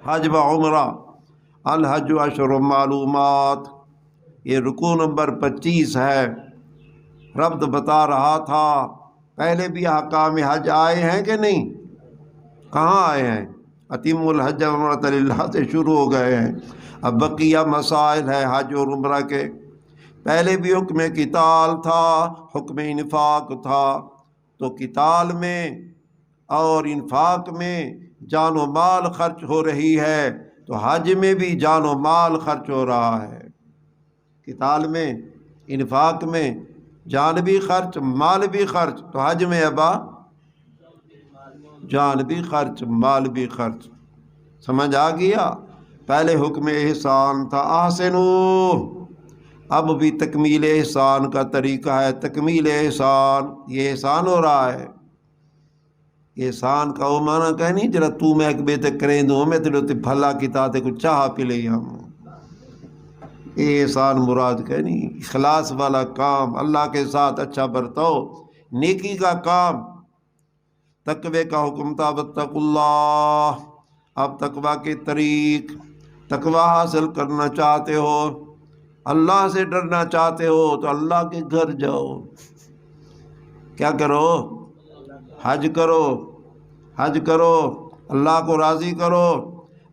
حج و عمرہ، الحج اشہر معلومات، یہ رکوع نمبر 25 ہے۔ رب بتا رہا تھا پہلے بھی احکام حج آئے ہیں کہ نہیں؟ کہاں آئے ہیں؟ اتم الحج والعمرۃ للہ سے شروع ہو گئے ہیں، اب بقیہ مسائل ہے حج اور عمرہ کے۔ پہلے بھی حکم قتال تھا، حکم انفاق تھا، تو قتال میں اور انفاق میں جان و مال خرچ ہو رہی ہے، تو حج میں بھی جان و مال خرچ ہو رہا ہے۔ قتال میں، انفاق میں جان بھی خرچ، مال بھی خرچ، تو حج میں ابا جان بھی خرچ، مال بھی خرچ۔ سمجھ آ گیا؟ پہلے حکم احسان تھا، احسنو، اب بھی تکمیل احسان کا طریقہ ہے، تکمیل احسان، یہ احسان ہو رہا ہے۔ احسان کا وہ معنی کہ نہیں جرا تو میں ایک بیتے کریں دوں میں تیرے تے بھلا کیتا تے کچھ چاہ پی لئی ہم، احسان مراد کہ نہیں، اخلاص والا کام، اللہ کے ساتھ اچھا برتاؤ، نیکی کا کام۔ تقوی کا حکم تھا واتقوا اللہ، اب تقوی کے طریق، تقوی حاصل کرنا چاہتے ہو، اللہ سے ڈرنا چاہتے ہو تو اللہ کے گھر جاؤ، کیا کرو؟ حج کرو، حج کرو، اللہ کو راضی کرو۔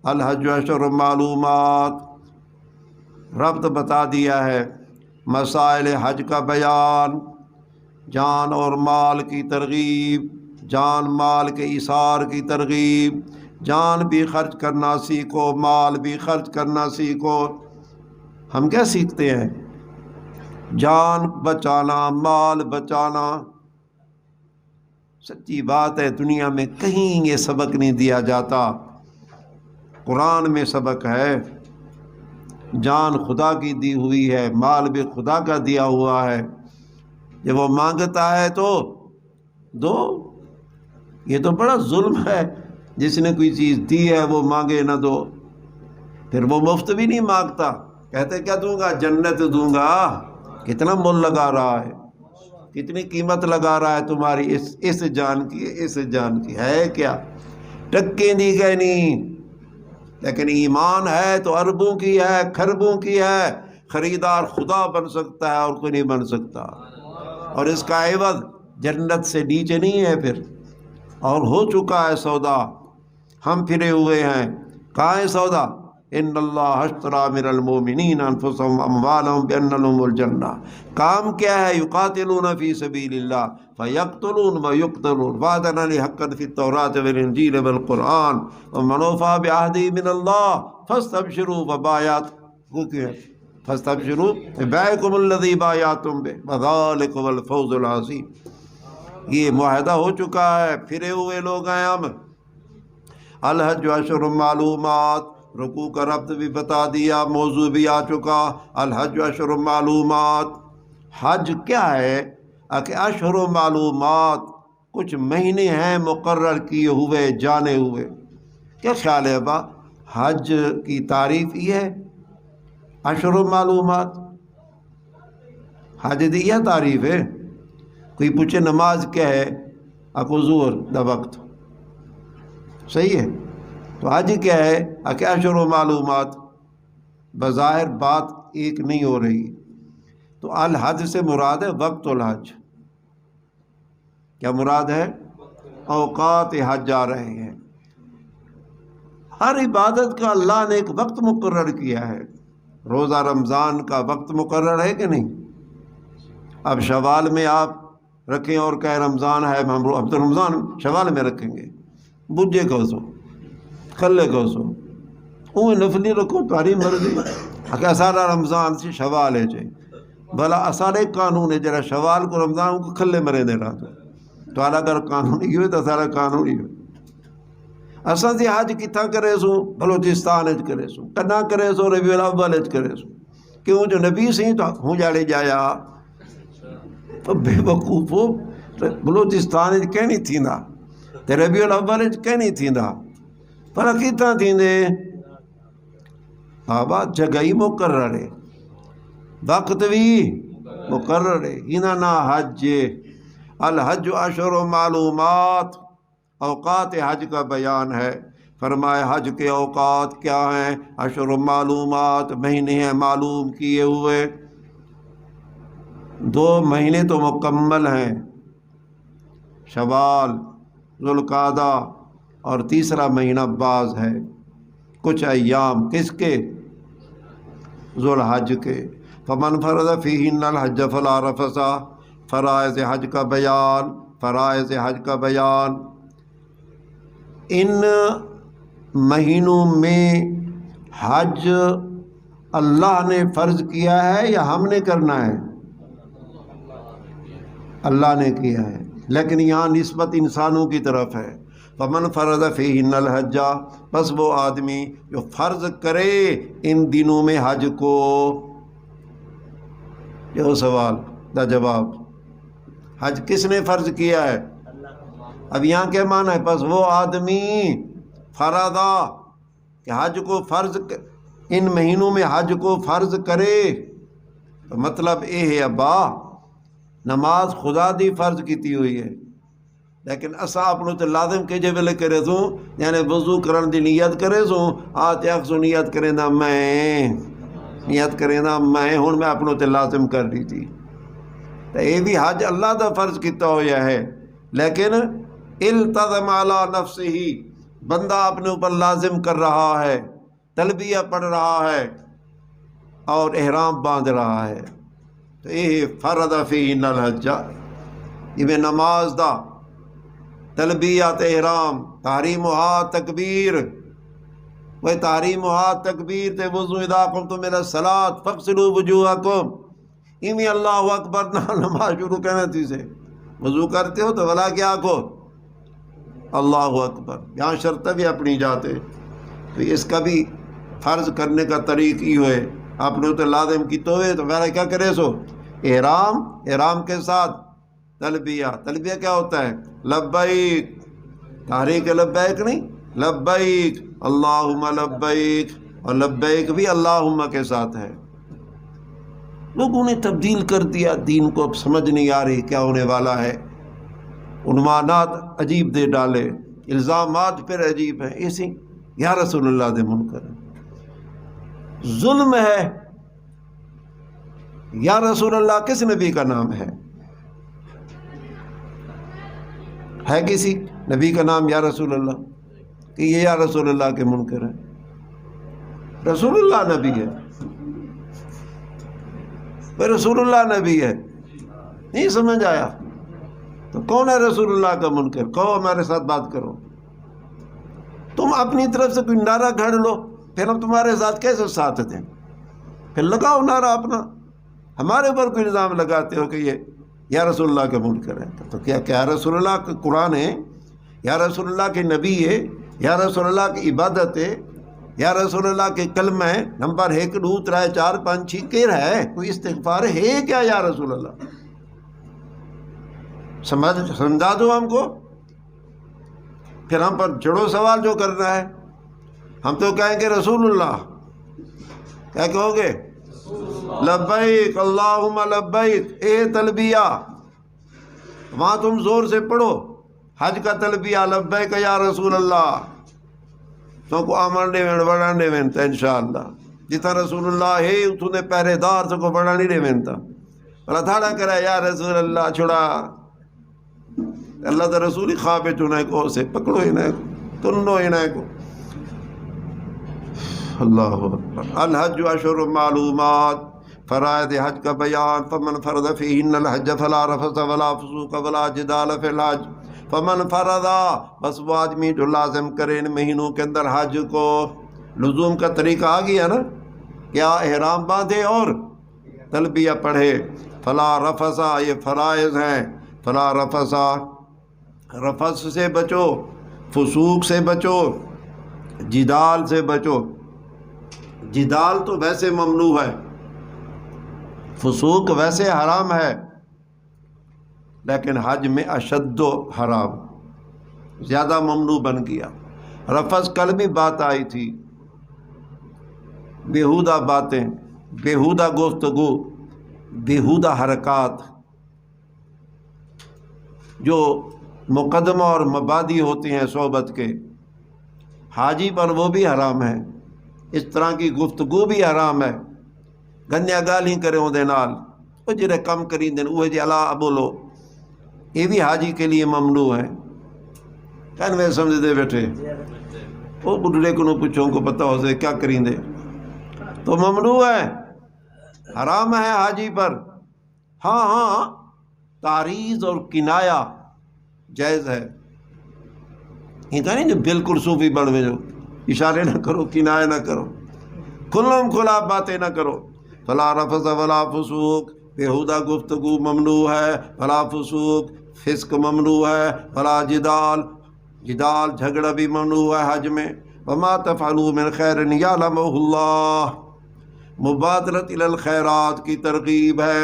الحج اشہر معلومات، رب تو بتا دیا ہے، مسائل حج کا بیان، جان اور مال کی ترغیب، جان مال کے اثار کی ترغیب، جان بھی خرچ کرنا سیکھو، مال بھی خرچ کرنا سیکھو۔ ہم کیا سیکھتے ہیں؟ جان بچانا، مال بچانا۔ سچی بات ہے، دنیا میں کہیں یہ سبق نہیں دیا جاتا، قرآن میں سبق ہے۔ جان خدا کی دی ہوئی ہے، مال بھی خدا کا دیا ہوا ہے، جب وہ مانگتا ہے تو دو۔ یہ تو بڑا ظلم ہے، جس نے کوئی چیز دی ہے وہ مانگے نہ دو، پھر وہ مفت بھی نہیں مانگتا، کہتے کیا دوں گا؟ جنت دوں گا۔ کتنا مول لگا رہا ہے، کتنی قیمت لگا رہا ہے تمہاری اس جان کی، اس جان کی ہے کیا؟ ٹکیں دی گئے نہیں، لیکن ایمان ہے تو اربوں کی ہے، کھربوں کی ہے۔ خریدار خدا بن سکتا ہے اور کوئی نہیں بن سکتا، اور اس کا عوض جنت سے نیچے نہیں ہے پھر، اور ہو چکا ہے سودا، ہم پھرے ہوئے ہیں۔ کہاں ہے سودا؟ ان اللہ اشتری من المؤمنین انفسهم واموالهم بان لهم الجنہ۔ کام کیا ہے؟ یقاتلون فی سبیل اللہ فیقتلون ویقتلون وعدا علیہ حقا فی التوراۃ والانجیل والقرآن ومن اوفی بعہدہ من اللہ فاستبشروا فاستبشروا ببیعکم الذی بایعتم بہ وذلک هو الفوز العظیم۔ یہ معاہدہ ہو چکا ہے، پھرے ہوئے لوگ ہیں ہم۔ الحج اشہر معلومات، رکوع کا ربط بھی بتا دیا، موضوع بھی آ چکا۔ الحج اشہر معلومات، حج کیا ہے؟ کہ اشہر معلومات، کچھ مہینے ہیں مقرر کیے ہوئے، جانے ہوئے۔ کیا خیال ہے ابا؟ حج کی تعریف یہ ہے، اشہر معلومات، حج دی یہ تعریف ہے؟ کوئی پوچھے نماز کیا ہے؟ اکو ظہر دا وقت، صحیح ہے، تو حج کیا ہے؟ کہ اشہر و معلومات۔ بظاہر بات ایک نہیں ہو رہی، تو الحج سے مراد ہے وقت الحج۔ کیا مراد ہے؟ اوقات حج آ رہے ہیں۔ ہر عبادت کا اللہ نے ایک وقت مقرر کیا ہے۔ روزہ رمضان کا وقت مقرر ہے کہ نہیں؟ اب شوال میں آپ رکھیں اور کہ رمضان ہے، ہم تو رمضان شوال میں رکھیں گے، بجے کو سو کھلے کو سو اوہ نفلی رکھو تاری مرضی، کہ سارا رمضان سے شوال ہے چاہیے بھلا سارے قانون ہے، جرا شوال کو رمضان کو کھلے مرے دے رہا تو اگر قانون ہی ہوئے تو سارا قانون ہی ہوئے۔ اساں سے حج کتھا کرے سو؟ بلوچستان اچ کرے سو، کنا کرے سو؟ ربیع الاول اچ کرے سو، کیوں جو نبی سی تو ہوں جاڑے جایا بے وقوفو، بلوچستان اچ کہیں نہیں تھیندا تے ربیع الاول اچ کہیں نہیں تھیندا، پر کتھا تھیندے؟ آباد جگہی مقرر ہے، وقت بھی مقرر ہے، انہاں نا حج۔ الحج اشہر معلومات، اوقات حج کا بیان ہے۔ فرمائے حج کے اوقات کیا ہیں؟ اشہر معلومات، مہینے ہیں معلوم کیے ہوئے، 2 مہینے تو مکمل ہیں، شوال، ذوالقعدہ، اور تیسرا مہینہ بعض ہے، کچھ ایام کس کے؟ ذوالحج کے۔ فمن فرض فیہن الحج فلا رفث، فرائض حج کا بیان، فرائض حج کا بیان۔ ان مہینوں میں حج اللہ نے فرض کیا ہے یا ہم نے کرنا ہے؟ اللہ نے کیا ہے، لیکن یہاں نسبت انسانوں کی طرف ہے۔ فمن فرض فیہن الحج، بس وہ آدمی جو فرض کرے ان دنوں میں حج کو۔ یہ سوال دا جواب، حج کس نے فرض کیا ہے؟ اب یہاں کیا معنی ہے؟ بس وہ آدمی فرضا کہ حج کو فرض، ان مہینوں میں حج کو فرض کرے، تو مطلب یہ ہے ابا نماز خدا دی فرض کیتی ہوئی ہے، لیکن اسا اپنوں تے لازم کے جے ویلے کرے سوں، یعنی وضو کرن دی نیت کرے سوں، آتے اکسو نیت کریں دا میں ہن میں اپنوں تے لازم کر دی تھی، تو یہ بھی حج اللہ دا فرض کیتا ہویا ہے، لیکن التزم علی نفسہ، بندہ اپنے اوپر لازم کر رہا ہے، تلبیہ پڑھ رہا ہے اور احرام باندھ رہا ہے، تو یہ فرض فیہن الحج، یہ نماز دا تلبیہ احرام، تحریمھا تکبیر، وہ تحریمھا تکبیر تے وضو اذا قمتم الی الصلاۃ فاغسلوا وجوہکم، ایمی اللہ اکبر نہ نماز شروع کرنے تھی سے وضو کرتے ہو تو بلا کیا کو اللہ اکبر، یہاں شرط بھی اپنی جاتے، تو اس کا بھی فرض کرنے کا طریق ہی ہوئے، آپ نے تو لازم کی تو میرا کیا کرے سو احرام کے ساتھ تلبیہ کیا ہوتا ہے؟ لبیک، تحریک لبیک نہیں، لبیک اللہم لبیک، اور لبیک بھی اللہم کے ساتھ ہے۔ لوگوں نے تبدیل کر دیا دین کو، اب سمجھ نہیں آ رہی کیا ہونے والا ہے، عنوانات عجیب دے ڈالے، الزامات پھر عجیب ہیں، اسی یا رسول اللہ دے منکر ظلم ہے۔ یا رسول اللہ کس نبی کا نام ہے کسی نبی کا نام یا رسول اللہ کہ یہ یا رسول اللہ کے منکر ہے؟ رسول اللہ نبی ہے، رسول اللہ نبی ہے، نہیں سمجھ آیا؟ تو کون ہے رسول اللہ کا منکر؟ کہو ہمارے ساتھ بات کرو، تم اپنی طرف سے کوئی نعرہ گھڑ لو، پھر ہم تمہارے ساتھ کیسے ساتھ دیں؟ پھر لگاؤ نعرہ اپنا، ہمارے اوپر کوئی الزام لگاتے ہو کہ یہ یا رسول اللہ کا منکر ہے، تو کیا رسول اللہ کا قرآن ہے، یا رسول اللہ کے نبی ہے، یا رسول اللہ کی عبادت ہے، یا رسول اللہ کے کلمہ ہے، نمبر 1 2 3 4 5 6 کیر ہے، کوئی استغفار ہے کیا یا رسول اللہ؟ سمجھا دو ہم کو، پھر ہم پر جڑو سوال جو کرنا ہے، ہم تو کہیں گے رسول اللہ، کیا کہو گے؟ لبیک اللہم لبیک، اے تلبیہ، وہاں تم زور سے پڑھو حج کا تلبیہ، لبیک یا رسول اللہ، تو کو آمن ڈے بڑھان ڈے وینتا انشاءاللہ، جتا رسول اللہ ہے اتو نے پہرے دار سے کو بڑھان نہیں ڈے وینتا، بلا تھاڑا کرا یا رسول اللہ چھڑا، اللہ دا رسولی خوابے چنے کو سے پکڑو انہیں کو، تنو انہیں کو۔ اللہ اکبر۔ الحج اشہر معلومات، فرائض حج کا بیان، فمن فرض فیہن الحج فلا رفث ولا فسوق ولا جدال فی الحج، فمن فرضا، بس وہ آدمی جو لازم کرے ان مہینوں کے اندر حج کو، لزوم کا طریقہ آ گیا نا، کیا احرام باندھے اور تلبیہ پڑھے، فلا رفثا، یہ فرائض ہیں، فلا رفثا، رفث سے بچو، فسوق سے بچو، جدال سے بچو، جدال تو ویسے ممنوع ہے، فسوق ویسے حرام ہے، لیکن حج میں اشد و حرام، زیادہ ممنوع بن گیا۔ رفث کل بھی بات آئی تھی، بیہودہ باتیں، بیہودہ گفتگو، بیہودہ حرکات، جو مقدمہ اور مبادی ہوتی ہیں صحبت کے، حاجی پر وہ بھی حرام ہے، اس طرح کی گفتگو بھی حرام ہے، گندیاں گالیاں کرے اندے نال، وہ جڑے کم کریندے اوہ جی الا بولو، یہ بھی حاجی کے لیے ممنوع ہے۔ کہنے میں سمجھتے بیٹھے وہ بڈھڑے کو نہ پوچھو، کو پتہ ہو سے کیا کریندے، تو ممنوع ہے، حرام ہے حاجی پر۔ ہاں ہاں تعریض اور کنایا جائز ہے، یہ کہا نہیں جو بالکل صوفی بن میں جو اشارے نہ کرو، کنائے نہ کرو، کھلم کھلا باتیں نہ کرو۔ فلا رفث ولا فسوق، بےہودہ گفتگو ممنوع ہے، فلا فسوق فسق ممنوع ہے، فلا جدال جھگڑا بھی ممنوع ہے حج میں۔ وما تفعلوا من خیر یعلمہ اللہ، مبادرت الی الخیرات کی ترغیب ہے۔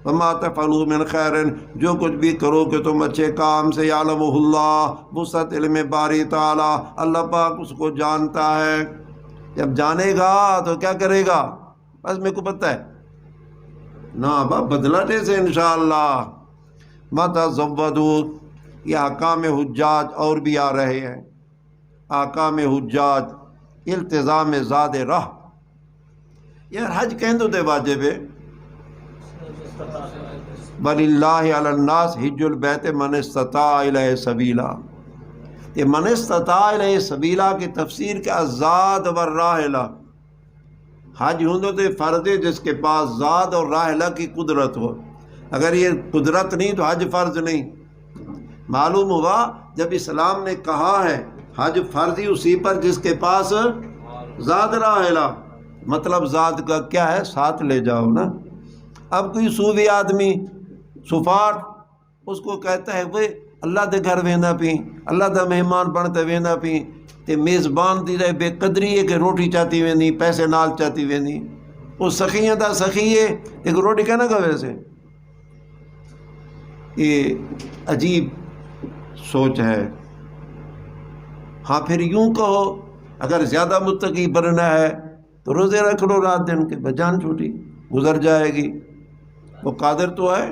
وما تفعلوا من خیر، جو کچھ بھی کرو کہ تم اچھے کام سے، یعلمہ اللہ، وسعت علم باری تعالی، اللہ پاک اس کو جانتا ہے۔ جب جانے گا تو کیا کرے گا؟ بس میرے کو پتہ ہے نا با بدلانے سے انشاءاللہ۔ مَتَا زَوَّدُوا، یہ احکام حجاج اور بھی آ رہے ہیں، احکام حجاج، التزام زاد راہ۔ یار حج کہندو تے واجب ہے، وَلِلَّهِ عَلَى النَّاسِ حِجُّ الْبَيْتِ مَنِ اسْتَطَاعَ إِلَيْهِ سَبِيلًا، یہ من استطاع الیہ سبیلا کی تفسیر کے ذات والراحلہ، حج ہوں تو فرض ہے جس کے پاس ذات اور راحلہ کی قدرت ہو، اگر یہ قدرت نہیں تو حج فرض نہیں۔ معلوم ہوا جب اسلام نے کہا ہے حج فرض ہی اسی پر جس کے پاس ذات راحلہ، مطلب ذات کا کیا ہے؟ ساتھ لے جاؤ نا۔ اب کوئی صوفی آدمی سفاٹ اس کو کہتا ہے وہ اللہ دے گھر ویندہ پی، اللہ دا مہمان بنتے ویندہ پی، تے میزبان دی رہے بے قدری ہے کہ روٹی چاہتی ویندی، پیسے نال چاہتی ویندی، وہ سخیاں دا سخی ہے ایک روٹی کہنا کہ ویسے، یہ عجیب سوچ ہے۔ ہاں پھر یوں کہو اگر زیادہ متقی بننا ہے تو روزے رکھ لو رات دن کے، بجان چھوٹی گزر جائے گی۔ وہ قادر تو ہے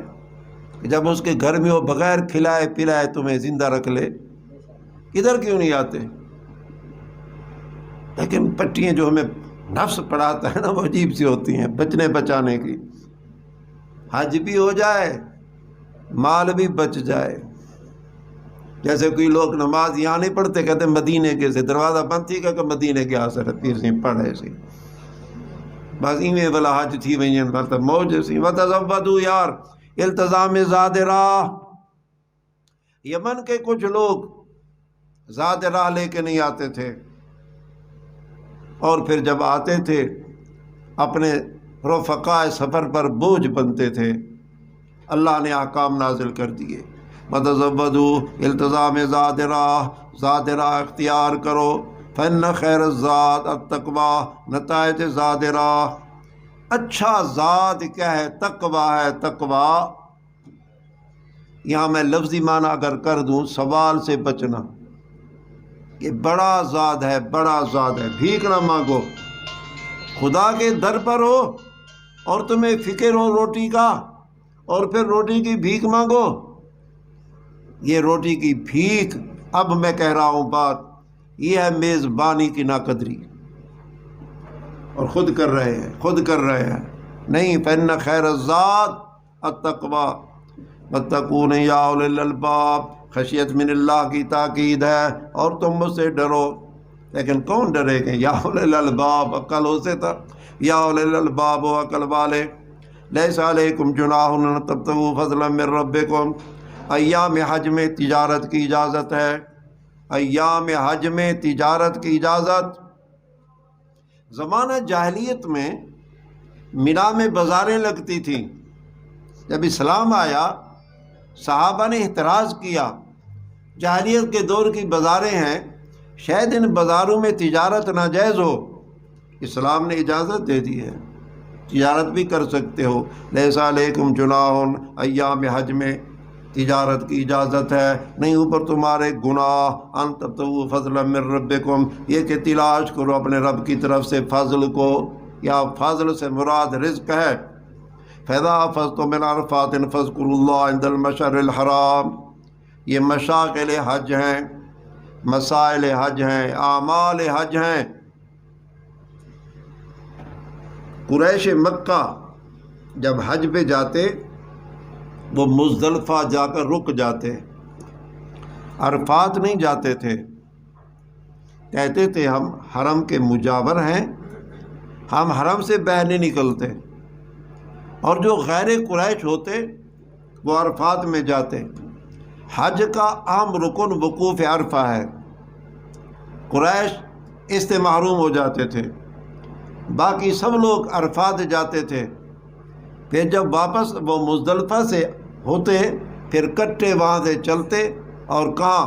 کہ جب اس کے گھر میں وہ بغیر کھلائے پلائے تمہیں زندہ رکھ لے، ادھر کیوں نہیں آتے؟ لیکن پٹیاں جو ہمیں نفس پڑھاتا ہے نا وہ عجیب سی ہوتی ہیں، بچنے بچانے کی۔ حج بھی ہو جائے، مال بھی بچ جائے۔ جیسے کوئی لوگ نماز یہاں نہیں پڑھتے، کہتے مدینے کے سے، دروازہ بند تھی کہ مدینے کے آسر پیر سے پڑھے سی، بس ایویں والا حج تھی وہیں مطلب موج سی۔ وتزودوا، یار التزام زاد راہ۔ یمن کے کچھ لوگ زاد راہ لے کے نہیں آتے تھے، اور پھر جب آتے تھے اپنے رفقاء سفر پر بوجھ بنتے تھے، اللہ نے احکام نازل کر دیے۔ وتزودوا، التزام زاد راہ اختیار کرو۔ فإن خیر الزاد التقوی، نتائج زاد راہ، اچھا زاد کیا ہے؟ تقوی ہے۔ تقوی یہاں میں لفظی معنی اگر کر دوں، سوال سے بچنا، یہ بڑا زاد ہے، بڑا زاد ہے۔ بھیک نہ مانگو، خدا کے در پر ہو اور تمہیں فکر ہو روٹی کا، اور پھر روٹی کی بھیک مانگو، یہ روٹی کی بھیک، اب میں کہہ رہا ہوں بات، یہ ہے میزبانی کی ناقدری، اور خود کر رہے ہیں نہیں۔ فإن خیر الزاد التقوی واتقون یا اولی الالباب، خشیت من اللہ کی تاکید ہے، اور تم مجھ سے ڈرو۔ لیکن کون ڈرے گے؟ یا اولی الالباب، عقل ہو سے تھا، یا اولی الالباب، و عقل والے۔ لیس علیکم جناح ان تبتغوا فضلا من ربکم، ایام حج میں تجارت کی اجازت ہے، ایام حج میں تجارت کی اجازت۔ زمانہ جاہلیت میں مینا میں بازاریں لگتی تھیں، جب اسلام آیا صحابہ نے اعتراض کیا، جاہلیت کے دور کی بازاریں ہیں، شاید ان بازاروں میں تجارت ناجائز ہو، اسلام نے اجازت دے دی ہے، تجارت بھی کر سکتے ہو۔ لیس علیکم جناح، ایام حج میں تجارت کی اجازت ہے، نہیں اوپر تمہارے گناہ۔ ان تبتغوا فضلا من ربکم، یہ کہ تلاش کرو اپنے رب کی طرف سے فضل کو، یا فضل سے مراد رزق ہے۔ فَإِذَا أَفَضْتُم مِّنْ عَرَفَاتٍ فَاذْكُرُوا اللَّهَ عِندَ الْمَشْعَرِ الْحَرَامِ، یہ مشاغل حج ہیں، مسائل حج ہیں، اعمال حج ہیں۔ قریش مکہ جب حج پہ جاتے وہ مزدلفہ جا کر رک جاتے، عرفات نہیں جاتے تھے، کہتے تھے ہم حرم کے مجاور ہیں، ہم حرم سے باہر نہیں نکلتے۔ اور جو غیر قریش ہوتے وہ عرفات میں جاتے۔ حج کا اہم رکن وقوف عرفہ ہے۔ قریش اس سے محروم ہو جاتے تھے، باقی سب لوگ عرفات جاتے تھے۔ پھر جب واپس وہ مزدلفہ سے ہوتے پھر کٹے وہاں سے چلتے اور کہاں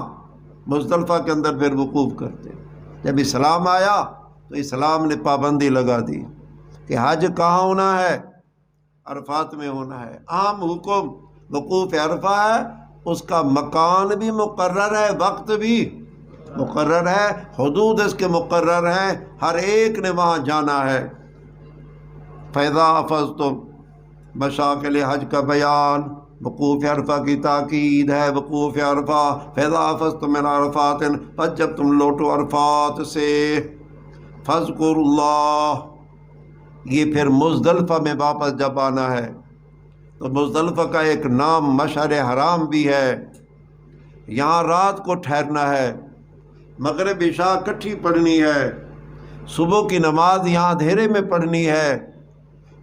مزدلفہ کے اندر پھر وقوف کرتے۔ جب اسلام آیا تو اسلام نے پابندی لگا دی کہ حج کہاں ہونا ہے؟ عرفات میں ہونا ہے۔ عام حکم وقوف عرفہ ہے، اس کا مکان بھی مقرر ہے، وقت بھی مقرر ہے، حدود اس کے مقرر ہیں، ہر ایک نے وہاں جانا ہے۔ فَإِذَا أَفَضْتُمْ مشاغل حج کا بیان وقوف عرفہ کی تاکید ہے۔ وقوف عرفہ فَإِذَا أَفَضْتُمْ مِنْ عَرَفَاتٍ، پس جب تم لوٹو عرفات سے، فَاذْكُرُوا اللَّهَ، یہ پھر مزدلفہ میں واپس جب آنا ہے تو مزدلفہ کا ایک نام مشعر حرام بھی ہے، یہاں رات کو ٹھہرنا ہے، مغرب عشاء کٹھی پڑھنی ہے، صبح کی نماز یہاں اندھیرے میں پڑھنی ہے،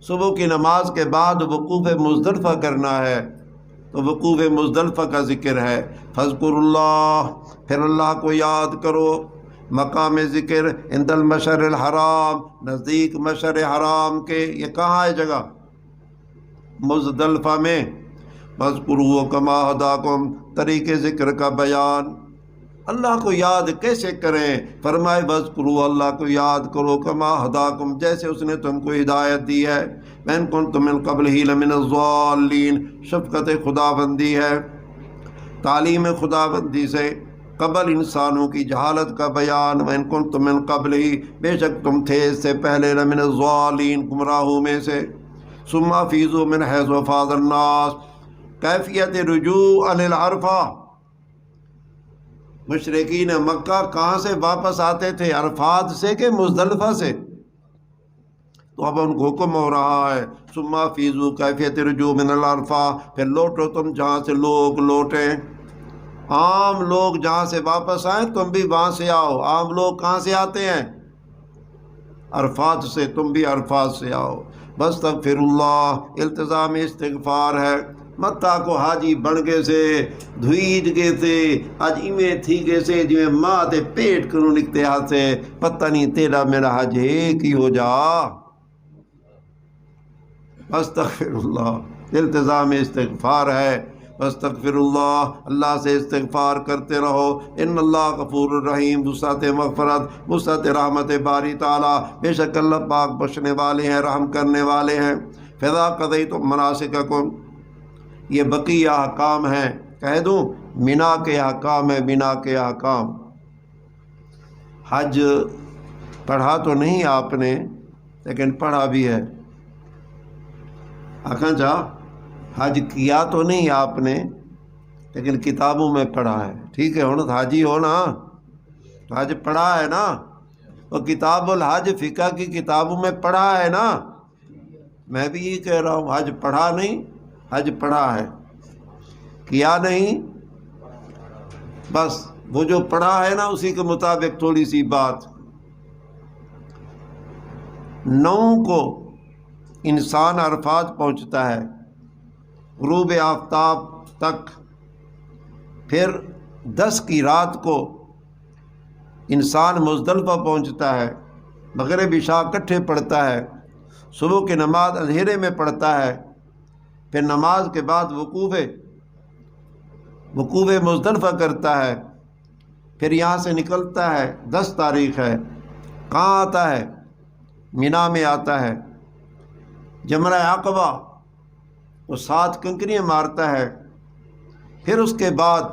صبح کی نماز کے بعد وقوف مزدلفہ کرنا ہے، تو وقوف مزدلفہ کا ذکر ہے۔ فاذکروا اللہ، پھر اللہ کو یاد کرو، مقام ذکر عند المشعر الحرام، نزدیک مشعر حرام کے۔ یہ کہاں ہے جگہ؟ مزدلفہ میں۔ فاذکروہ کما ہداکم، طریق ذکر کا بیان۔ اللہ کو یاد کیسے کریں؟ فرمائے فاذکروہ، اللہ کو یاد کرو، کما ہداکم، جیسے اس نے تم کو ہدایت دی ہے۔ وَإِن كُنتُم مِّن قَبْلِهِ لَمِنَ الضَّالِّينَ، شفقت خداوندی ہے، تعلیم خداوندی سے قبل انسانوں کی جہالت کا بیان۔ وَإِن كُنتُم مِّن قَبْلِهِ، بے شک تم تھے اس سے پہلے، لَمِنَ الضَّالِّينَ، گمراہوں میں سے۔ ثُمَّ أَفِيضُوا مِنْ حَيْثُ أَفَاضَ النَّاسُ، کیفیت رجوع عن العرفہ۔ مشرکین مکہ کہاں سے واپس آتے تھے؟ عرفات سے کہ مزدلفہ سے؟ تو اب ان کو حکم ہو رہا ہے ثم افیضوا، کیفیت رجوع من العرفہ، پھر لوٹو تم جہاں سے لوگ لوٹیں۔ عام لوگ جہاں سے واپس آئیں تم بھی وہاں سے آؤ۔ عام لوگ کہاں سے آتے ہیں؟ عرفات سے، تم بھی عرفات سے آؤ۔ واستغفر اللہ، التزام استغفار ہے۔ متا کو حاجی بن گئے سے دھوئیج گئے سے آج ایویں تھی گئے سے جو ماں تے پیٹ کروں نکتے ہاتھ سے، پتہ نہیں تیرا میرا حج ایک ہی ہو جا۔ استغفر اللہ، التزام استغفار ہے۔ استغفر اللہ، اللہ سے استغفار کرتے رہو۔ ان اللہ غفور الرحیم، وسعت مغفرت، وسعت رحمت باری تعالیٰ، بے شک اللہ پاک بخشنے والے ہیں، رحم کرنے والے ہیں۔ فَإِذَا قَضَيْتُم مَنَاسِكَكُمْ، یہ بقیہ احکام ہیں، کہہ دوں مینا کے احکام ہے، مینا کے احکام۔ حج پڑھا تو نہیں آپ نے، لیکن پڑھا بھی ہے۔ آخان جا حج کیا تو نہیں آپ نے، لیکن کتابوں میں پڑھا ہے۔ ٹھیک ہے، ہونا حاجی ہونا، حج پڑھا ہے نا، وہ کتاب الحج فقہ کی کتابوں میں پڑھا ہے نا۔ میں بھی یہ کہہ رہا ہوں، حج پڑھا نہیں، حج پڑھا ہے، کیا نہیں، بس وہ جو پڑھا ہے نا اسی کے مطابق تھوڑی سی بات۔ 9 کو انسان عرفات پہنچتا ہے غروب آفتاب تک، پھر 10 کی رات کو انسان مزدلفہ پہنچتا ہے، مغرب عشاء اکٹھے پڑھتا ہے، صبح کی نماز اندھیرے میں پڑھتا ہے، پھر نماز کے بعد وقوف مزدلفہ کرتا ہے، پھر یہاں سے نکلتا ہے۔ 10 تاریخ ہے، کہاں آتا ہے؟ مینا میں آتا ہے، جمرہ عقبہ وہ 7 کنکریاں مارتا ہے۔ پھر اس کے بعد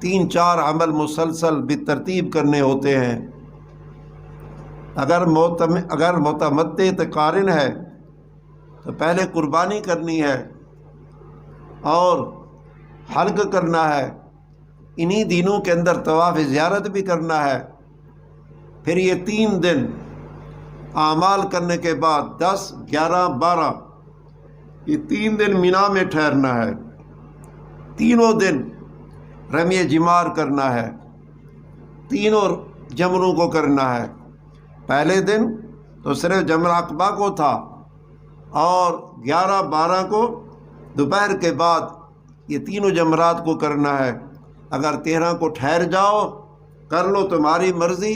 3-4 عمل مسلسل بترتیب کرنے ہوتے ہیں۔ اگر متمتع قارن ہے تو پہلے قربانی کرنی ہے اور حلق کرنا ہے، انہی دنوں کے اندر طواف زیارت بھی کرنا ہے۔ پھر یہ 3 دن اعمال کرنے کے بعد 10، 11، 12 یہ 3 دن مینا میں ٹھہرنا ہے۔ تینوں دن رمی جمار کرنا ہے، تینوں جمروں کو کرنا ہے۔ پہلے دن تو صرف جمر عقبہ کو تھا، اور 11، 12 کو دوپہر کے بعد یہ تینوں جمرات کو کرنا ہے۔ اگر 13 کو ٹھہر جاؤ کر لو، تمہاری مرضی،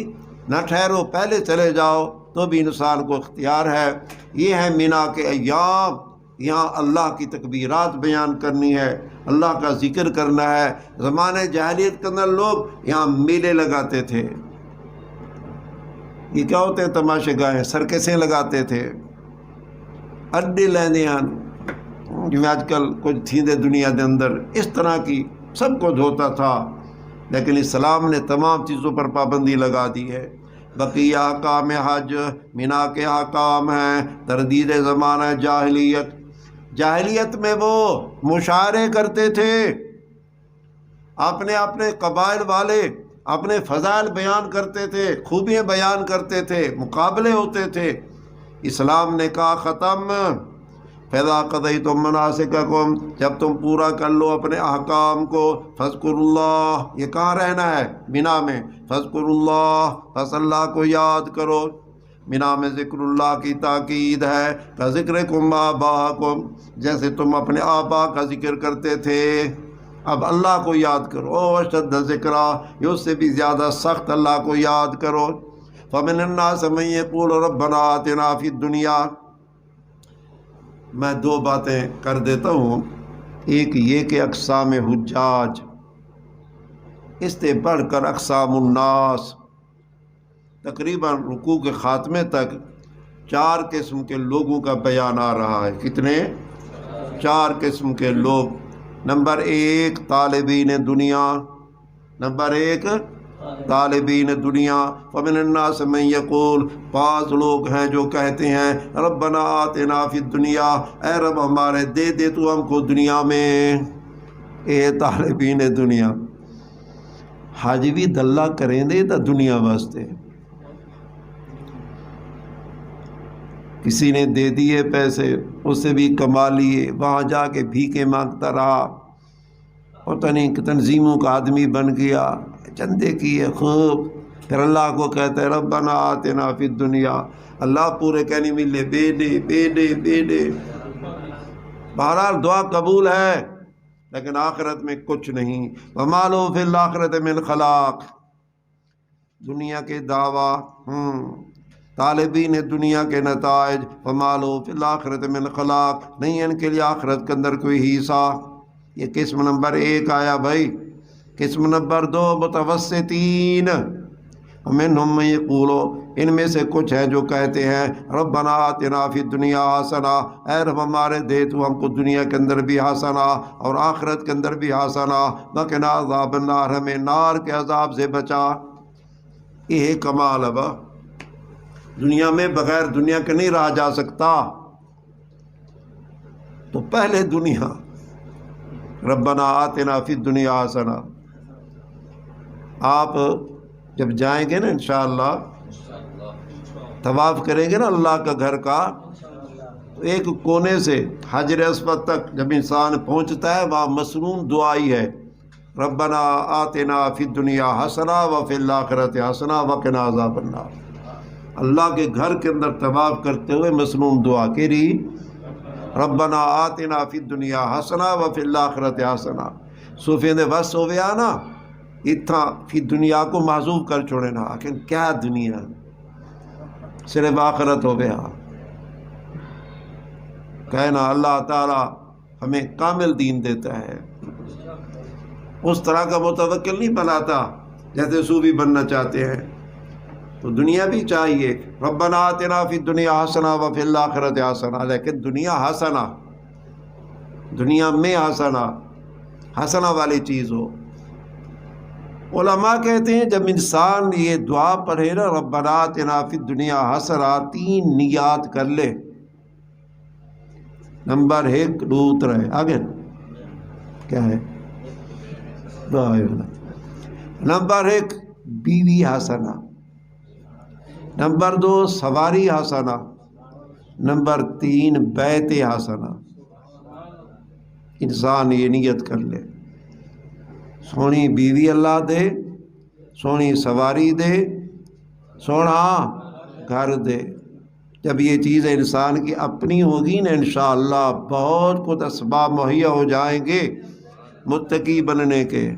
نہ ٹھہرو پہلے چلے جاؤ تو بھی انسان کو اختیار ہے۔ یہ ہے مینا کے ایام، یہاں اللہ کی تکبیرات بیان کرنی ہے، اللہ کا ذکر کرنا ہے۔ زمانے جاہلیت کے اندر لوگ یہاں میلے لگاتے تھے، یہ کیا ہوتے ہیں، تماشے گاہیں، سرکسیں لگاتے تھے، اڈے لیندے ہیں جو آج کل کچھ تھیندے دنیا دے اندر، اس طرح کی سب کچھ ہوتا تھا۔ لیکن اسلام نے تمام چیزوں پر پابندی لگا دی ہے۔ بقیہ احکام حج مینا کے احکام ہیں تردید زمانہ جاہلیت۔ جاہلیت میں وہ مشاعرے کرتے تھے، اپنے اپنے قبائل والے اپنے فضائل بیان کرتے تھے، خوبیاں بیان کرتے تھے، مقابلے ہوتے تھے۔ اسلام نے کہا ختم، فَإِذَا قَضَيْتُم مَنَاسِكَكُمْ، جب تم پورا کر لو اپنے احکام کو، فَاذْكُرُوا اللَّهَ، یہ کہاں رہنا ہے، مینا میں، فَاذْكُرُوا اللَّهَ، بس اللہ کو یاد کرو۔ مینا میں ذکر اللہ کی تاکید ہے، كَذِكْرِكُمْ آبَاءَكُمْ، جیسے تم اپنے آبا کا ذکر کرتے تھے، اب اللہ کو یاد کرو۔ وَأَشَدَّ ذِكْرًا، یہ اس سے بھی زیادہ سخت اللہ کو یاد کرو۔ فَمِنَ النَّاسِ مَن يَقُولُ رَبَّنَا آتِنَا فِي الدُّنْيَا، میں 2 باتیں کر دیتا ہوں۔ ایک یہ کہ اقسام حجاج، اس سے بڑھ کر اقسام الناس، تقریباً رکوع کے خاتمے تک 4 قسم کے لوگوں کا بیان آ رہا ہے۔ کتنے؟ 4 قسم کے لوگ۔ نمبر 1 طالبین دنیا، نمبر 1 طالبین دنیا۔ فمن الناس من یقول، 5 لوگ ہیں جو کہتے ہیں ربنا آتنا فی الدنیا، اے رب ہمارے دے دے تو ہم کو دنیا میں۔ اے طالبین دنیا، حج بھی دلہ کریں دے تا دنیا واسطے، کسی نے دے دیے پیسے، اس سے بھی کما لیے، وہاں جا کے بھیکے مانگتا رہا، پتہ نہیں کہ تنظیموں کا آدمی بن گیا، چندے کیے خوب، پھر اللہ کو کہتے ہیں ربنا آتنا فی الدنیا، اللہ پورے کہنے ملے بے دے بے دے بے دے۔ بہرحال دعا قبول ہے، لیکن آخرت میں کچھ نہیں۔ وما لہ فی الآخرۃ من خلاق، دنیا کے دعویٰ، طالبین دنیا کے نتائج، وما لہ فی الآخرۃ من خلاق، نہیں ان کے لیے آخرت کے اندر کوئی حصہ۔ یہ قسم نمبر 1 آیا بھائی۔ قسم نمبر 2 متوسطین، ومنہم من یقول، ان میں سے کچھ ہیں جو کہتے ہیں ربنا آتنا فی الدنیا حسنہ، اے رب ہمارے دے تو ہم کو دنیا کے اندر بھی حسنہ اور آخرت کے اندر بھی حسنہ، وقنا عذاب النار، ہمیں نار کے عذاب سے بچا۔ یہ کمال ہے، دنیا میں بغیر دنیا کے نہیں رہا جا سکتا، تو پہلے دنیا، ربنا آتنا فی الدنیا حسنہ۔ آپ جب جائیں گے نا انشاءاللہ، طواف کریں گے نا اللہ کا گھر کا، تو ایک کونے سے حجر اسود تک جب انسان پہنچتا ہے، وہاں مسنون دعائی ہے، ربنا آتنا فی الدنیا حسنہ وفی الآخرۃ حسنہ وقنا عذاب النار۔ اللہ کے گھر کے اندر طواف کرتے ہوئے مسنون دعا کری، ربنا آتنا فی الدنیا حسنہ وفی الآخرۃ حسنہ۔ صوفیاں دے بس ہو گیا نا، اتنا فی دنیا کو محذوف کر چھوڑے نا، لیکن کیا دنیا، صرف آخرت ہو گیا۔ کہنا اللہ تعالی ہمیں کامل دین دیتا ہے، اس طرح کا متوکل نہیں بناتا جیسے صوفی بننا چاہتے ہیں۔ تو دنیا بھی چاہیے، ربنا آتنا فی الدنیا حسنہ وفی الآخرۃ حسنہ، لیکن دنیا حسنہ، دنیا میں حسنہ، حسنہ والی چیز ہو۔ علماء کہتے ہیں جب انسان یہ دعا پڑھے نا ربنا آتنا فی الدنیا حسنہ، 3 نیات کر لے، نمبر 1 دوسرا ہے آگے کیا ہے، نمبر 1 بیوی حسنہ، نمبر 2 سواری حسنہ، نمبر 3 بیت حسنہ۔ انسان یہ نیت کر لے، سونی بیوی اللہ دے، سونی سواری دے، سونا گھر دے۔ جب یہ چیزیں انسان کی اپنی ہوگی نا انشاءاللہ بہت کچھ اسباب مہیا ہو جائیں گے متقی بننے کے،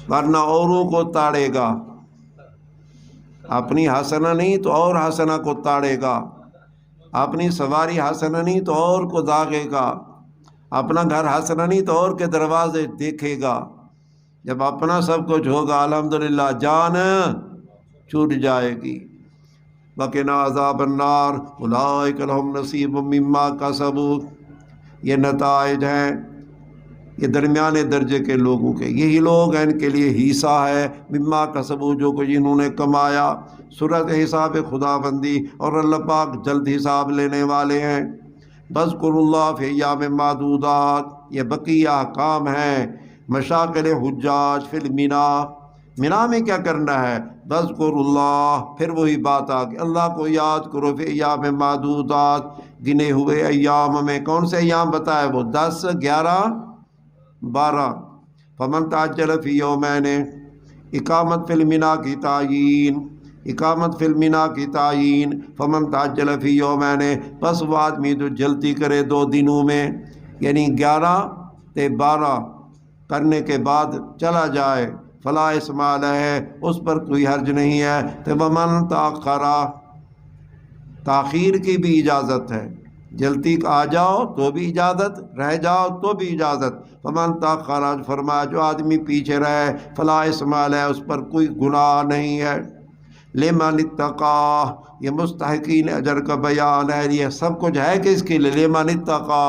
ورنہ اوروں کو تاڑے گا۔ اپنی حسنہ نہیں تو اور حسنہ کو تاڑے گا، اپنی سواری حسنہ نہیں تو اور کو داغے گا، اپنا گھر حسنہ نہیں تو اور کے دروازے دیکھے گا۔ جب اپنا سب کچھ ہوگا الحمدللہ جان چھوٹ جائے گی۔ وَقِنَا عَذَابَ النَّارِ أُولَٰئِكَ لَهُمْ نَصِیبٌ مِّمَّا كَسَبُوا۔ یہ نتائج ہیں، یہ درمیانے درجے کے لوگوں کے، یہی لوگ ہیں ان کے لیے حصہ ہے مما کسبوا، جو کچھ انہوں نے کمایا۔ صورت حساب خدا بندی، اور اللہ پاک جلد حساب لینے والے ہیں۔ بذکروا اللہ فی ایام معدودات، یہ بقیہ احکام ہیں مشاغل حجاج فی المنا، منا میں کیا کرنا ہے؟ بذکروا اللہ، پھر وہی بات آ گئی، اللہ کو یاد کرو فی ایام معدودات، گنے ہوئے ایام میں۔ کون سے ایام بتائے؟ وہ 10 11 12۔ فمن تعجل فی یومین، اقامت فی المنا کی تعیین، اقامت فی المنا کی تعیین۔ فمن تعجل فی یومین، پس وہ آدمی جو جلدی کرے 2 دنوں میں، یعنی 11 تے 12 کرنے کے بعد چلا جائے، فلا اثم علیہ، اس پر کوئی حرج نہیں ہے۔ تو ومن تاخر، تاخیر کی بھی اجازت ہے، جلدی آ جاؤ تو بھی اجازت، رہ جاؤ تو بھی اجازت۔ فمن تاخر، فرمایا جو آدمی پیچھے رہے، فلا اثم علیہ، اس پر کوئی گناہ نہیں ہے۔ لمن اتقا، یہ مستحقین اجر کا بیان ہے، یہ سب کچھ ہے کس کے لیے؟ لمن اتقا،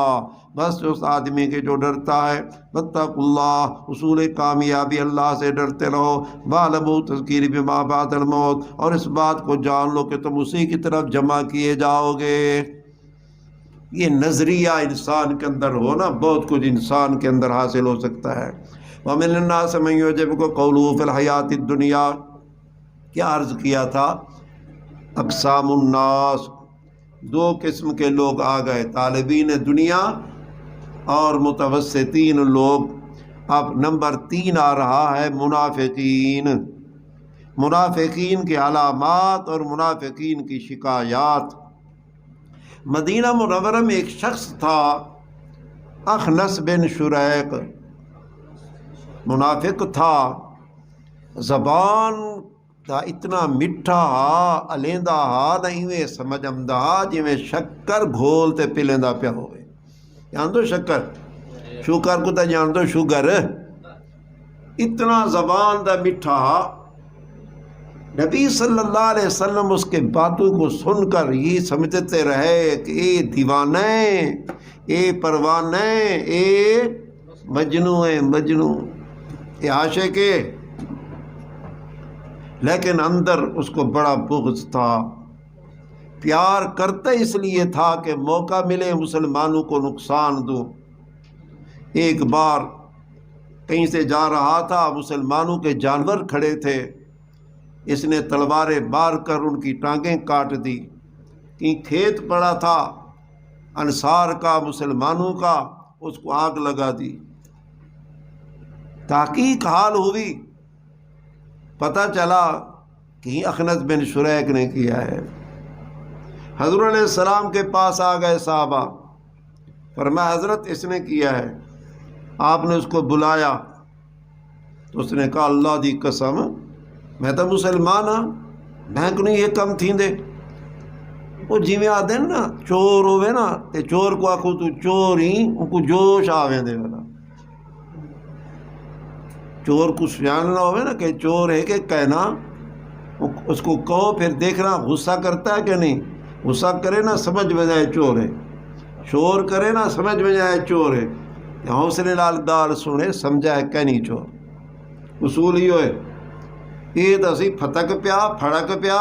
بس اس آدمی کے جو ڈرتا ہے۔ واتقوا اللہ، اصول کامیابی اللہ سے ڈرتے رہو۔ واعلموا، تذکیر بما بعد الموت، اور اس بات کو جان لو کہ تم اسی کی طرف جمع کیے جاؤ گے۔ یہ نظریہ انسان کے اندر ہو نا، بہت کچھ انسان کے اندر حاصل ہو سکتا ہے۔ وَمِنَ النَّاسِ مَن يُعْجِبُكَ قَوْلُهُ فِي الْحَيَاةِ الدُّنْيَا، کیا عرض کیا تھا؟ اقسام الناس، 2 قسم کے لوگ آ گئے، طالبین دنیا اور متوسطین لوگ۔ اب نمبر 3 آ رہا ہے منافقین، منافقین کی علامات اور منافقین کی شکایات۔ مدینہ منورہ میں ایک شخص تھا اخنس بن شریق، منافق تھا، زبان دا اتنا میٹھا ہا الیندہ ہا نہیں وے سمجھ آمدا جی میں شکر گھول تے پلیندا پیا ہوئے۔ جان دو شکر، شکر کو تا جان دو شوگر، اتنا زبان دا میٹھا ہا۔ نبی صلی اللہ علیہ وسلم اس کے باتوں کو سن کر یہ سمجھتے رہے کہ اے دیوانے، اے پروانے، اے مجنوں، اے مجنوں، اے عاشق، لیکن اندر اس کو بڑا بغض تھا۔ پیار کرتا اس لیے تھا کہ موقع ملے مسلمانوں کو نقصان دوں۔ ایک بار کہیں سے جا رہا تھا، مسلمانوں کے جانور کھڑے تھے، اس نے تلواریں مار کر ان کی ٹانگیں کاٹ دی۔ کہیں کھیت پڑا تھا انصار کا، مسلمانوں کا، اس کو آگ لگا دی۔ تحقیق حال ہوئی، پتہ چلا کہ اخنس بن شریق نے کیا ہے۔ حضور علیہ السلام کے پاس آ گئے صحابہ، فرمایا حضرت اس نے کیا ہے۔ آپ نے اس کو بلایا تو اس نے کہا اللہ دی قسم میں تو مسلمان ہاں، میں کو نہیں یہ کم تھیندے۔ وہ جیویں آدھے نا چور ہوئے نا تے چور کو آکھو تو چور ہی، ان کو جوش آویں دے والا۔ چور کو جاننا ہوئے نا کہ چور ہے کہ کہنا، اس کو کہو پھر دیکھنا غصہ کرتا ہے کہ نہیں۔ غصہ کرے نا سمجھ میں جائے چور ہے، شور کرے نا سمجھ میں جائے چور ہے، حوصلے نال گال سنے سمجھائے کہ نہیں چور۔ اصول ہی ہوئے یہ تو اسی پھتک پیا پھڑک پیا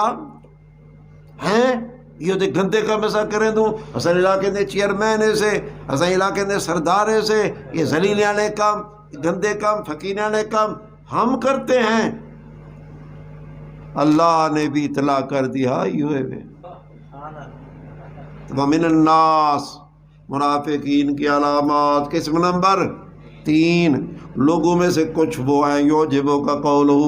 ہیں، یہ تو گندے کام ایسا کریں دوں، اصل علاقے دے چیئرمین سے، اصل علاقے دے سردار سے، یہ ذلیلیاں نے کام، گندے کام، فقیراں نے کام، ہم کرتے ہیں، اللہ نے بھی اطلاع کر دیا یہ ہوئے۔ وَمِنَ النَّاسِ منافقین کی علامات، قسم نمبر 3، لوگوں میں سے کچھ وہ ہیں یعجبو کا قولہ،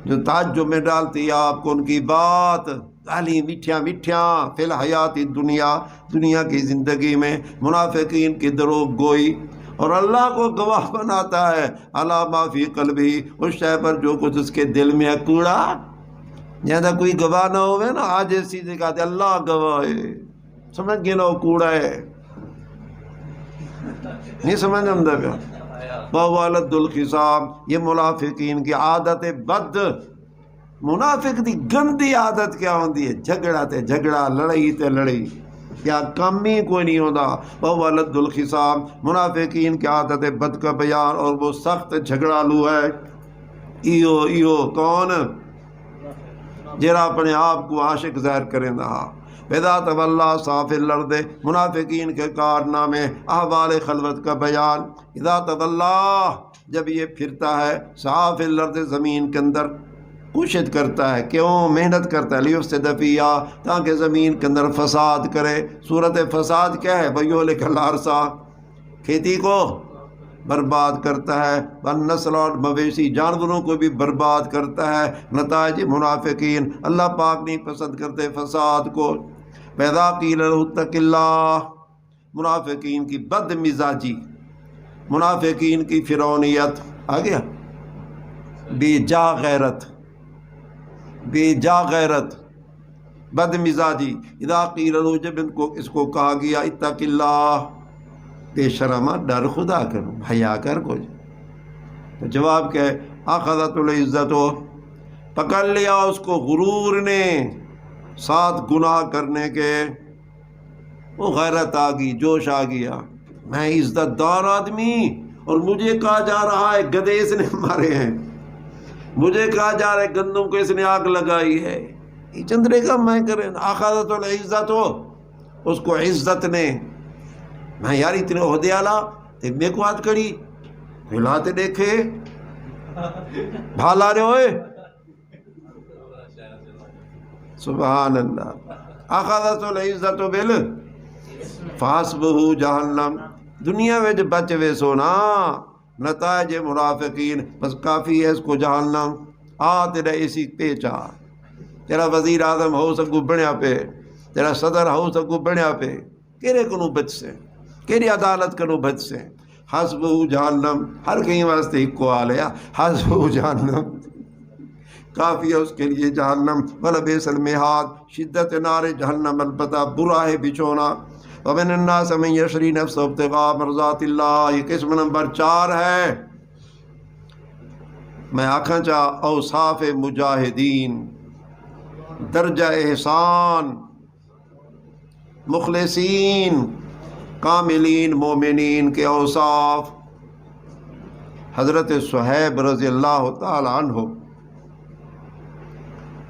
جو تعجب میں ڈالتی ہے آپ کو ان کی بات، گالی میٹھیاں میٹھیاں، فی الحیات دنیا، دنیا کی زندگی میں، منافقین کی دروغ گوئی، اور اللہ کو گواہ بناتا ہے علی ما فی قلبی، اس شے پر جو کچھ اس کے دل میں ہے۔ کوڑا جہاں کوئی گواہ نہ ہوئے نا، آج ایسی جگہ تے اللہ گواہ ہے، سمجھ گئے نا وہ کوڑا ہے، نہیں سمجھ آمدہ پیا۔ وَوَلَدُ الْخِصَامِ، یہ منافقین کی عادت بد، منافق دی گندی عادت کیا ہوندی ہے؟ جھگڑا تے جھگڑا، لڑائی تے لڑائی، کیا کم ہی کوئی نہیں ہوتا۔ وَوَلَدُ الْخِصَامِ، منافقین کی عادت بد کا بیان، اور وہ سخت جھگڑالو ہے۔ ایو کون؟ جرا اپنے آپ کو عاشق ظاہر کریں دا۔ وَإِذَا تَوَلَّىٰ سَعَىٰ فِي الْأَرْضِ، منافقین کے کارنامے، احوال خلوت کا بیان۔ اذا تولّیٰ، جب یہ پھرتا ہے، سعیٰ فی الارض، زمین کے اندر کوشش کرتا ہے، کیوں محنت کرتا ہے، لیفسد فیہا، تاکہ زمین کے اندر فساد کرے۔ صورت فساد کیا ہے؟ ویہلک الحرث، کھیتی کو برباد کرتا ہے، والنسل، اور مویشی جانوروں کو بھی برباد کرتا ہے۔ نتائج منافقین، اللہ پاک نہیں پسند کرتے فساد کو۔ پیدا قیل لہ اتق اللہ، منافقین کی بد مزاجی، منافقین کی فرعونیت، آ گیا بے جا غیرت، بے جا غیرت، بد مزاجی۔ اذا قیل لہ، جب ان کو اس کو کہا گیا اتق اللہ، بے شرما ڈر خدا کرو، حیا کر کچھ، تو جواب کیا ہے؟ اخذت العزت، پکڑ لیا اس کو غرور نے، ساتھ گناہ کرنے کے، وہ غیرت آ گئی، جوش آ گیا، میں عزت دار آدمی، اور مجھے کہا جا رہا ہے گدھے اس نے مارے ہیں، مجھے کہا جا رہا ہے گندم کو اس نے آگ لگائی ہے، یہ چندرے کا میں کریں۔ اخذت العزت، اس کو عزت نے، میں یار اتنے عہدے آلا تے میرے کو ہاتھ کری، ہلاتے دیکھے بھالا رہے ہوئے، سبحان اللہ۔ اخذت العزت فحسبہ جہنم، دنیا میں جو بچ وے سونا، نتائج منافقین، بس کافی ہے اس کو جہنم۔ آ تیرا اسی پیچا، تیرا وزیر اعظم ہو سکو بنیا پہ، تیرا صدر ہو سکو بنیا پہ، کیرے کنو بچ سے، کیری عدالت کنو بچ سے۔ حسبہ جہنم، ہر کہیں واسطے ایک کو آ لیا، حسبہ جہنم، کافی ہے اس کے لیے جہنم۔ وَلَبِئْسَ الْمِہَادُ، شدت نار جہنم، البتہ برا ہے بچھونا۔ وَمِنَ النَّاسِ مَن يَشْرِي نَفْسَهُ ابْتِغَاءَ مَرْضَاتِ اللَّهِ، یہ قسم نمبر 4 ہے۔ میں آکھاں چاہ اوصاف مجاہدین، درجہ احسان، مخلصین، کاملین مومنین کے اوصاف۔ حضرت صہیب رضی اللہ تعالی عنہ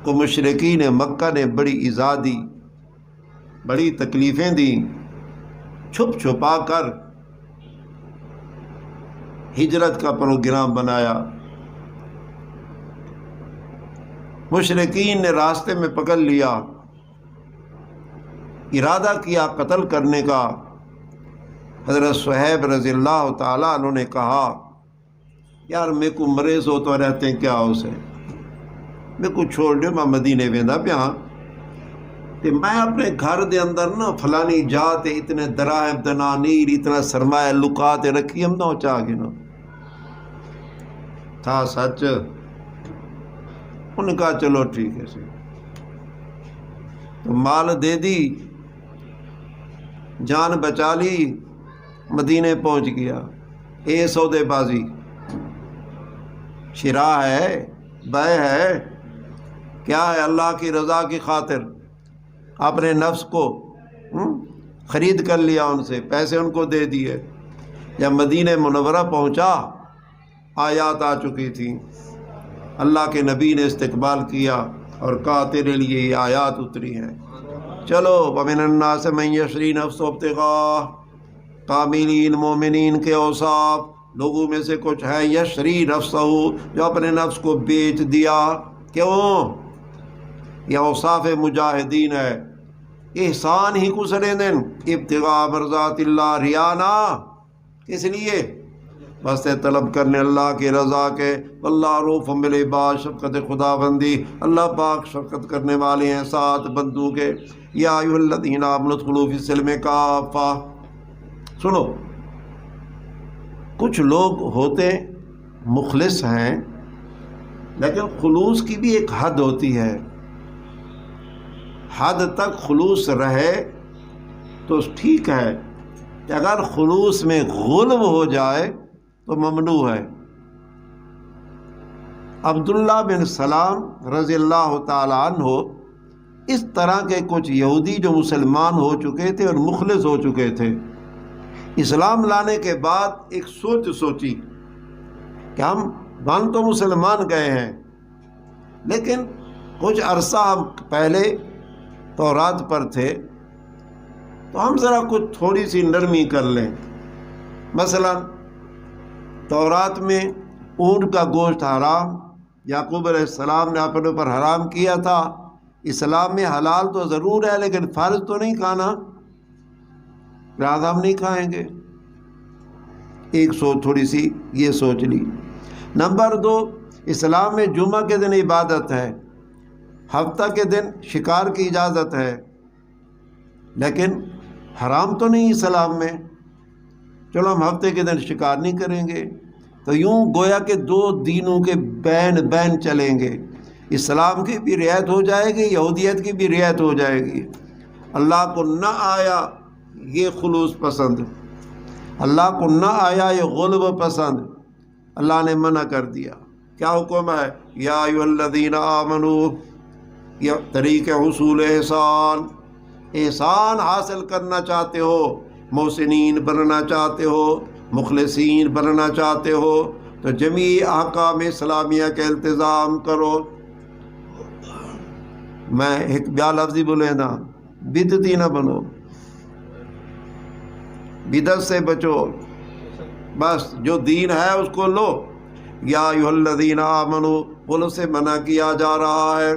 کو مشرکین مکہ نے بڑی ایذا دی، بڑی تکلیفیں دی، چھپ چھپا کر ہجرت کا پروگرام بنایا۔ مشرکین نے راستے میں پکڑ لیا، ارادہ کیا قتل کرنے کا۔ حضرت صہیب رضی اللہ تعالیٰ عنہ نے کہا یار میں کو مریض ہو تو رہتے ہیں کیا اسے، میں کو چھوڑ دیو، میں مدینے ویندا پیا، تے میں اپنے گھر دے اندر نا فلانی جات اتنے دراہم دنانیر، اتنا سرمایہ لکا تے رکھی، ہم نہ چاہ گے نا تھا سچ۔ انہوں نے کہا چلو ٹھیک ہے سی، تو مال دے دی، جان بچا لی، مدینے پہنچ گیا۔ اے سودے بازی، شراء ہے، بے ہے، کیا ہے؟ اللہ کی رضا کی خاطر اپنے نفس کو خرید کر لیا، ان سے پیسے ان کو دے دیے۔ جب مدینہ منورہ پہنچا، آیات آ چکی تھیں، اللہ کے نبی نے استقبال کیا اور کہا تیرے لیے یہ آیات اتری ہیں، چلو۔ وَمِنَ النَّاسِ مَن يَشْرِي نَفْسَهُ ابْتِغَاءَ، کاملین مومنین کے اوصاف، لوگوں میں سے کچھ ہے یشری نفسہ، جو اپنے نفس کو بیچ دیا. کیوں؟ یہ اوصاف مجاہدین ہے. احسان ہی کو سڑے دن ابتغاء مرضات اللہ، ریانا کس لیے؟ بس طلب کرنے اللہ کی رضا کے. اللہ رؤوف بالعباد، شفقت خدا بندی، اللہ پاک شفقت کرنے والے ہیں ساتھ بندوں کے. یا ایھا الذین آمنوا ادخلوا فی السلم کافہ. سنو، کچھ لوگ ہوتے مخلص ہیں لیکن خلوص کی بھی ایک حد ہوتی ہے. حد تک خلوص رہے تو ٹھیک ہے، کہ اگر خلوص میں غلو ہو جائے تو ممنوع ہے. عبداللہ بن سلام رضی اللہ تعالی عنہ اس طرح کے کچھ یہودی جو مسلمان ہو چکے تھے اور مخلص ہو چکے تھے، اسلام لانے کے بعد ایک سوچی کہ ہم بن تو مسلمان گئے ہیں، لیکن کچھ عرصہ ہم پہلے تورات پر تھے تو ہم ذرا کچھ تھوڑی سی نرمی کر لیں. مثلا تورات میں اونٹ کا گوشت حرام، یعقوب علیہ السلام نے اپنے اوپر حرام کیا تھا. اسلام میں حلال تو ضرور ہے لیکن فرض تو نہیں کھانا، لہٰذا ہم نہیں کھائیں گے. ایک سوچ تھوڑی سی یہ سوچ لی. نمبر 2، اسلام میں جمعہ کے دن عبادت ہے، ہفتہ کے دن شکار کی اجازت ہے، لیکن حرام تو نہیں اسلام میں. چلو ہم ہفتے کے دن شکار نہیں کریں گے. تو یوں گویا کہ 2 دینوں کے بین چلیں گے. اسلام کی بھی رعایت ہو جائے گی، یہودیت کی بھی رعایت ہو جائے گی. اللہ کو نہ آیا یہ خلوص پسند، اللہ کو نہ آیا یہ غلو پسند، اللہ نے منع کر دیا. کیا حکم ہے؟ یا ایھا الذین آمنوا، یہ طریق حصول احسان. احسان حاصل کرنا چاہتے ہو، محسنین بننا چاہتے ہو، مخلصین بننا چاہتے ہو تو جمیع احکام اسلامیہ کا التزام کرو. میں ایک بیا لفظی بولے نا، بدعتی نہ بنو، بدعت سے بچو، بس جو دین ہے اس کو لو. یا ایھا الذین آمنوا، بولو سے منع کیا جا رہا ہے.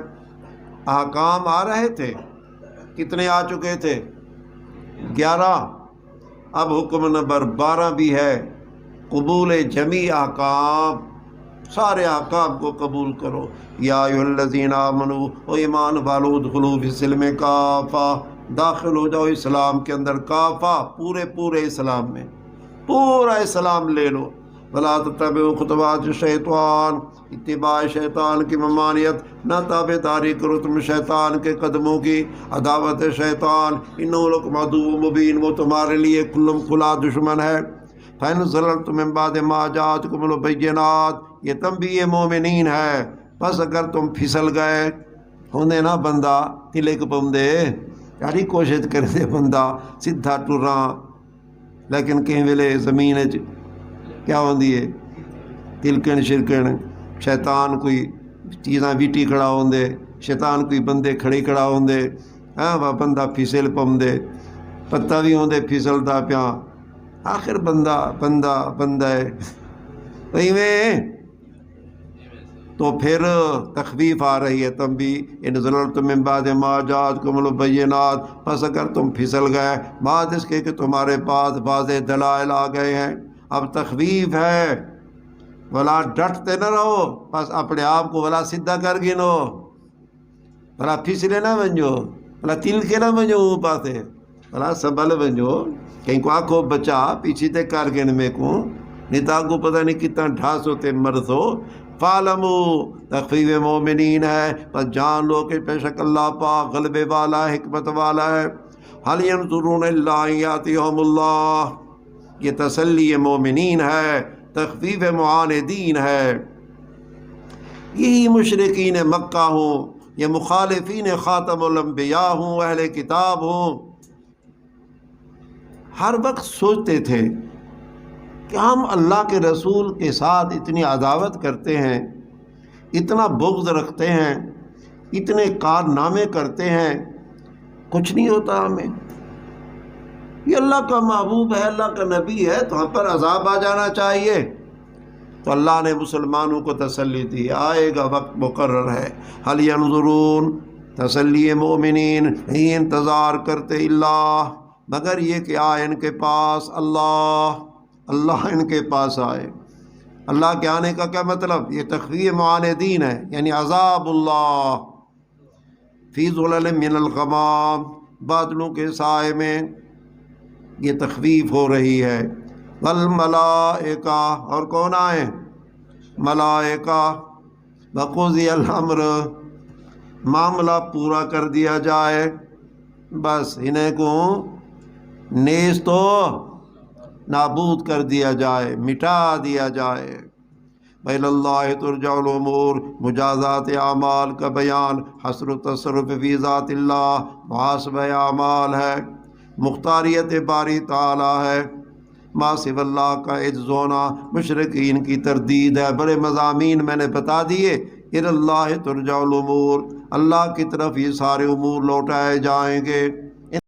احکام آ رہے تھے، کتنے آ چکے تھے؟ 11. اب حکم نمبر 12 بھی ہے، قبول جمیع احکام، سارے احکام کو قبول کرو. یا ایھا الذین آمنوا، او ایمان والو، ادخلوا فی السلم کافہ، داخل ہو جاؤ اسلام کے اندر کافہ، پورے اسلام میں، پورا اسلام لے لو. ولا تتبعوا خطوات الشیطان، اتباع شیطان کی ممانعت، نہ تابع داری کرو تم شیطان کے قدموں کی. عداوت شیطان، انہ لکم عدو مبین، وہ تمہارے لیے کھلا دشمن ہے. فإن ضللتم من بعد ما جاءتکم البینات، یہ تنبیہ مومنین ہے. بس اگر تم پھسل گئے ہوندے نا بندہ تلک پمدے، یاری کوشش کرے دے بندہ سدھا ٹراں، لیکن کہیں ویلے زمین کیا ہوندی ہے تلکن شرکن، شیطان کوئی چیزاں ویٹی کھڑا ہوندے، شیطان کوئی بندے کھڑے کھڑا ہوندے، ہاں وہ بندہ پھسل پمدے، پتہ بھی ہوندے پھسلدا پیاں، آخر بندہ ہے میں. تو پھر تخفیف آ رہی ہے تنبیہ، ان ضللتم من بعد ما جاءتکم البینات، پس اگر تم پھسل گئے بعد اس کے کہ تمہارے پاس واضح دلائل آ گئے ہیں. اب تخفیف ہے، بلا ڈٹتے نہ رہو، بس اپنے آپ کو بلا سیدھا کر گنو، بلا پھسلے نہ ونجو، بلا تل کے نہ ونجو پاتے، بلا سنبھل ونجو، کہیں کو آنکھوں بچا پیچھے تے کر گن میں کو نیتا کو پتہ نہیں کتنا ڈھاس ہوتے مرد ہو. فَعْلَمُوا، تخفیف مومنین ہے، بس جان لو کہ بے شک اللہ پاک غلبے والا ہے، حکمت والا ہے. هَلْ يَنْظُرُونَ إِلَّا أَن يَأْتِيَهُمُ اللَّهُ، یہ تسلی مومنین ہے، تخفیف معاندین ہے. یہی مشرکین مکہ ہوں، یہ مخالفین خاتم الانبیاء ہوں، اہل کتاب ہوں، ہر وقت سوچتے تھے کہ ہم اللہ کے رسول کے ساتھ اتنی عداوت کرتے ہیں، اتنا بغض رکھتے ہیں، اتنے کارنامے کرتے ہیں، کچھ نہیں ہوتا ہمیں. یہ اللہ کا محبوب ہے، اللہ کا نبی ہے، تو ہم پر عذاب آ جانا چاہیے۔ تو اللہ نے مسلمانوں کو تسلی دی، آئے گا، وقت مقرر ہے۔ حل ینظرون، تسلی مومنین، نہیں انتظار کرتے اللہ مگر یہ کہ آئے ان کے پاس اللہ، اللہ ان کے پاس آئے۔ اللہ کے آنے کا کیا مطلب؟ یہ تخفیف معاندین ہے، یعنی عذاب اللہ فی ظلل من الغمام، بادلوں کے سائے میں یہ تخفیف ہو رہی ہے۔ والملائکہ، اور کون آئے؟ ملائکہ۔ وقضی الامر، معاملہ پورا کر دیا جائے، بس انہیں کو نیز تو نابود کر دیا جائے، مٹا دیا جائے۔ وَإِلَى اللَّهِ تُرْجَعُ الْأُمُورُ، مجازات اعمال کا بیان، حصر و تصرف فی ذات اللہ، محاسبہ اعمال ہے، مختاریت باری تعالیٰ ہے، ما سوا اللہ کا عجز ہونا، مشرکین کی تردید ہے۔ بڑے مضامین میں نے بتا دیے۔ اِلَى اللَّهِ تُرْجَعُ الْأُمُورُ، اللہ کی طرف یہ سارے امور لوٹائے جائیں گے۔